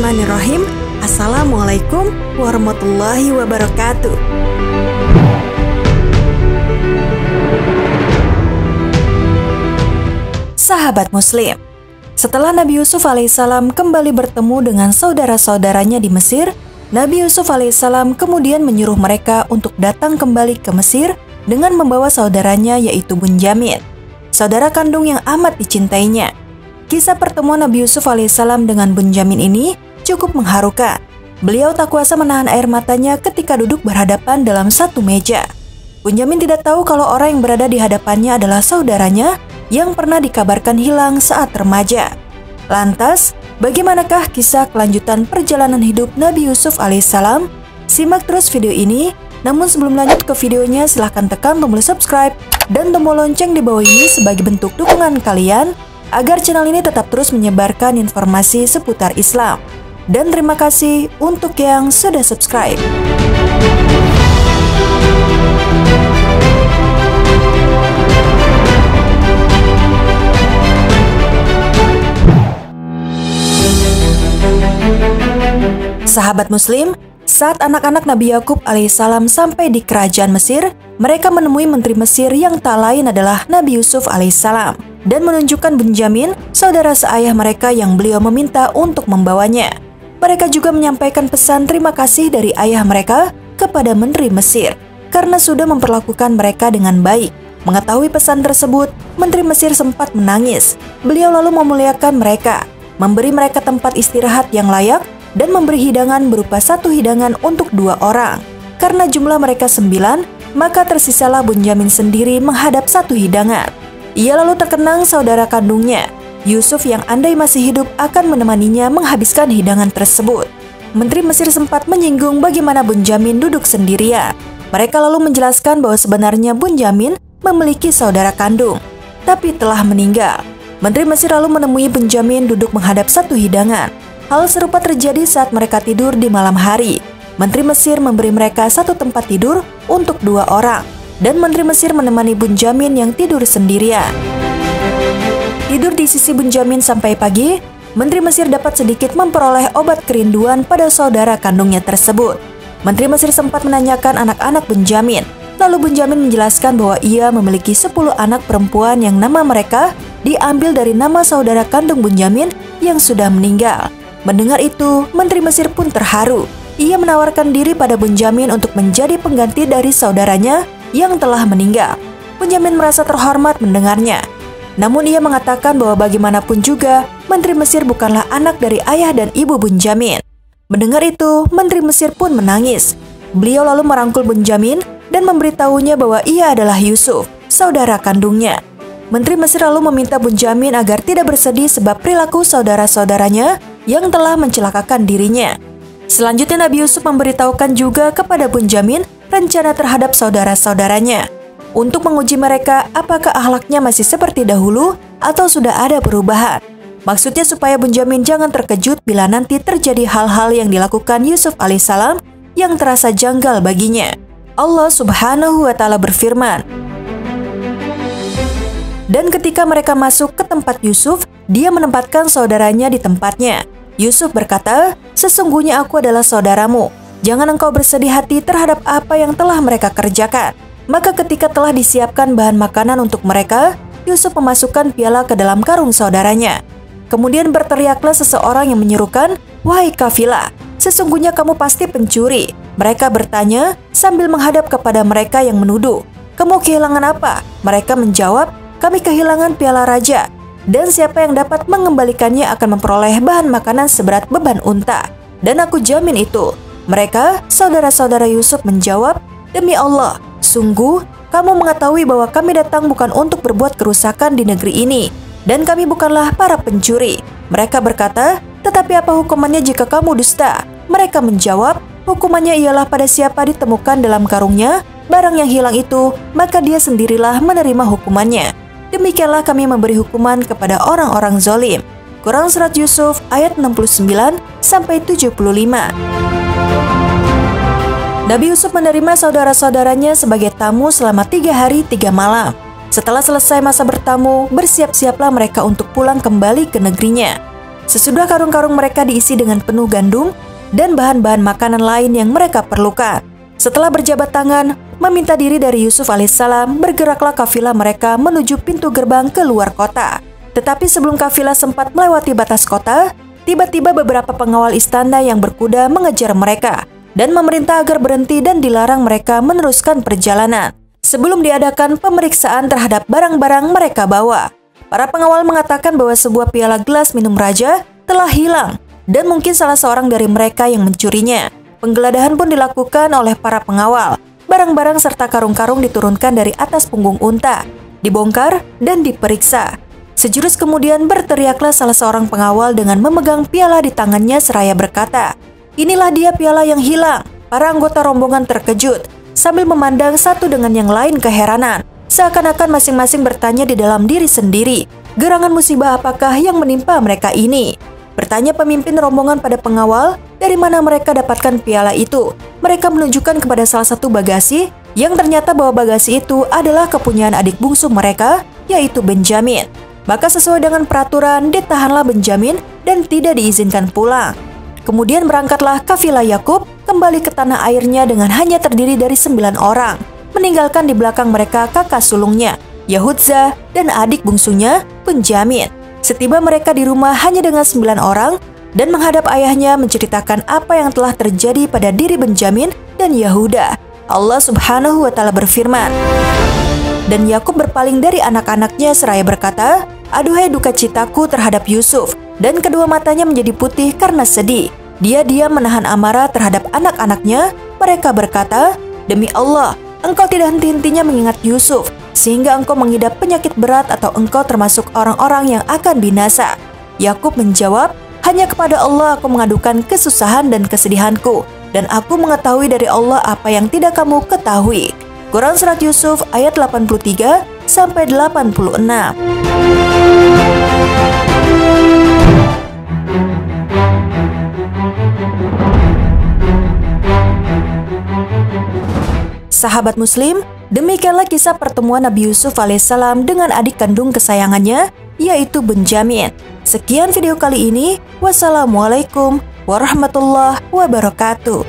Bismillahirrahmanirrahim. Assalamualaikum warahmatullahi wabarakatuh. Sahabat Muslim, setelah Nabi Yusuf alaihissalam kembali bertemu dengan saudara-saudaranya di Mesir, Nabi Yusuf alaihissalam kemudian menyuruh mereka untuk datang kembali ke Mesir dengan membawa saudaranya yaitu Bunyamin, saudara kandung yang amat dicintainya. Kisah pertemuan Nabi Yusuf alaihissalam dengan Bunyamin ini cukup mengharukan. Beliau tak kuasa menahan air matanya ketika duduk berhadapan dalam satu meja. Bunyamin tidak tahu kalau orang yang berada di hadapannya adalah saudaranya yang pernah dikabarkan hilang saat remaja. Lantas, bagaimanakah kisah kelanjutan perjalanan hidup Nabi Yusuf alaihissalam? Simak terus video ini. Namun sebelum lanjut ke videonya, silahkan tekan tombol subscribe dan tombol lonceng di bawah ini sebagai bentuk dukungan kalian agar channel ini tetap terus menyebarkan informasi seputar Islam. Dan terima kasih untuk yang sudah subscribe. Sahabat Muslim, saat anak-anak Nabi Yakub alaihissalam sampai di kerajaan Mesir, mereka menemui menteri Mesir yang tak lain adalah Nabi Yusuf alaihissalam dan menunjukkan Bunyamin, saudara seayah mereka yang beliau meminta untuk membawanya. Mereka juga menyampaikan pesan terima kasih dari ayah mereka kepada menteri Mesir karena sudah memperlakukan mereka dengan baik. Mengetahui pesan tersebut, menteri Mesir sempat menangis. Beliau lalu memuliakan mereka, memberi mereka tempat istirahat yang layak, dan memberi hidangan berupa satu hidangan untuk 2 orang. Karena jumlah mereka 9, maka tersisalah Bunyamin sendiri menghadap satu hidangan. Ia lalu terkenang saudara kandungnya, Yusuf yang andai masih hidup akan menemaninya menghabiskan hidangan tersebut. Menteri Mesir sempat menyinggung bagaimana Bunyamin duduk sendirian. Mereka lalu menjelaskan bahwa sebenarnya Bunyamin memiliki saudara kandung, tapi telah meninggal. Menteri Mesir lalu menemui Bunyamin duduk menghadap satu hidangan. Hal serupa terjadi saat mereka tidur di malam hari. Menteri Mesir memberi mereka satu tempat tidur untuk 2 orang, dan Menteri Mesir menemani Bunyamin yang tidur sendirian. Tidur di sisi Bunyamin sampai pagi, Menteri Mesir dapat sedikit memperoleh obat kerinduan pada saudara kandungnya tersebut. Menteri Mesir sempat menanyakan anak-anak Bunyamin, lalu Bunyamin menjelaskan bahwa ia memiliki 10 anak perempuan yang nama mereka diambil dari nama saudara kandung Bunyamin yang sudah meninggal. Mendengar itu, Menteri Mesir pun terharu. Ia menawarkan diri pada Bunyamin untuk menjadi pengganti dari saudaranya yang telah meninggal. Bunyamin merasa terhormat mendengarnya. Namun ia mengatakan bahwa bagaimanapun juga, Menteri Mesir bukanlah anak dari ayah dan ibu Bunyamin. Mendengar itu, Menteri Mesir pun menangis. Beliau lalu merangkul Bunyamin dan memberitahunya bahwa ia adalah Yusuf, saudara kandungnya. Menteri Mesir lalu meminta Bunyamin agar tidak bersedih sebab perilaku saudara-saudaranya yang telah mencelakakan dirinya. Selanjutnya Nabi Yusuf memberitahukan juga kepada Bunyamin rencana terhadap saudara-saudaranya untuk menguji mereka apakah akhlaknya masih seperti dahulu atau sudah ada perubahan. Maksudnya supaya Bunyamin jangan terkejut bila nanti terjadi hal-hal yang dilakukan Yusuf alaihissalam yang terasa janggal baginya. Allah Subhanahu wa Ta'ala berfirman, dan ketika mereka masuk ke tempat Yusuf, dia menempatkan saudaranya di tempatnya. Yusuf berkata, sesungguhnya aku adalah saudaramu. Jangan engkau bersedih hati terhadap apa yang telah mereka kerjakan. Maka ketika telah disiapkan bahan makanan untuk mereka, Yusuf memasukkan piala ke dalam karung saudaranya. Kemudian berteriaklah seseorang yang menyerukan, wahai kafilah, sesungguhnya kamu pasti pencuri. Mereka bertanya sambil menghadap kepada mereka yang menuduh, kamu kehilangan apa? Mereka menjawab, kami kehilangan piala raja. Dan siapa yang dapat mengembalikannya akan memperoleh bahan makanan seberat beban unta. Dan aku jamin itu. Mereka, saudara-saudara Yusuf menjawab, demi Allah, sungguh kamu mengetahui bahwa kami datang bukan untuk berbuat kerusakan di negeri ini. Dan kami bukanlah para pencuri. Mereka berkata, tetapi apa hukumannya jika kamu dusta? Mereka menjawab, hukumannya ialah pada siapa ditemukan dalam karungnya barang yang hilang itu, maka dia sendirilah menerima hukumannya. Demikianlah kami memberi hukuman kepada orang-orang zalim. Quran Surat Yusuf ayat 69-75. Nabi Yusuf menerima saudara-saudaranya sebagai tamu selama 3 hari 3 malam. Setelah selesai masa bertamu, bersiap-siaplah mereka untuk pulang kembali ke negerinya. Sesudah karung-karung mereka diisi dengan penuh gandum dan bahan-bahan makanan lain yang mereka perlukan. Setelah berjabat tangan, meminta diri dari Yusuf alaihissalam, bergeraklah kafilah mereka menuju pintu gerbang ke luar kota. Tetapi sebelum kafilah sempat melewati batas kota, tiba-tiba beberapa pengawal istana yang berkuda mengejar mereka dan memerintah agar berhenti dan dilarang mereka meneruskan perjalanan sebelum diadakan pemeriksaan terhadap barang-barang mereka bawa. Para pengawal mengatakan bahwa sebuah piala gelas minum raja telah hilang dan mungkin salah seorang dari mereka yang mencurinya. Penggeledahan pun dilakukan oleh para pengawal. Barang-barang serta karung-karung diturunkan dari atas punggung unta, dibongkar dan diperiksa. Sejurus kemudian berteriaklah salah seorang pengawal dengan memegang piala di tangannya seraya berkata, "Inilah dia piala yang hilang." Para anggota rombongan terkejut sambil memandang satu dengan yang lain keheranan. Seakan-akan masing-masing bertanya di dalam diri sendiri, gerangan musibah apakah yang menimpa mereka ini? Bertanya pemimpin rombongan pada pengawal, dari mana mereka dapatkan piala itu. Mereka menunjukkan kepada salah satu bagasi, yang ternyata bahwa bagasi itu adalah kepunyaan adik bungsu mereka, yaitu Benjamin. Maka sesuai dengan peraturan, ditahanlah Benjamin dan tidak diizinkan pulang. Kemudian berangkatlah kafilah Yakub kembali ke tanah airnya dengan hanya terdiri dari 9 orang, meninggalkan di belakang mereka kakak sulungnya, Yahudza, dan adik bungsunya, Benjamin. Setiba mereka di rumah hanya dengan 9 orang, dan menghadap ayahnya menceritakan apa yang telah terjadi pada diri Benjamin dan Yahuda. Allah Subhanahu wa Ta'ala berfirman, "Dan Yakub berpaling dari anak-anaknya seraya berkata, 'Aduhai duka citaku terhadap Yusuf,' dan kedua matanya menjadi putih karena sedih. Dia diam menahan amarah terhadap anak-anaknya. Mereka berkata, 'Demi Allah, engkau tidak henti-hentinya mengingat Yusuf, sehingga engkau mengidap penyakit berat atau engkau termasuk orang-orang yang akan binasa.' Yakub menjawab, 'Hanya kepada Allah aku mengadukan kesusahan dan kesedihanku, dan aku mengetahui dari Allah apa yang tidak kamu ketahui.'" Quran Surat Yusuf ayat 83-86. Sahabat Muslim, demikianlah kisah pertemuan Nabi Yusuf alaihissalam dengan adik kandung kesayangannya, yaitu Benjamin. Sekian video kali ini. Wassalamualaikum warahmatullahi wabarakatuh.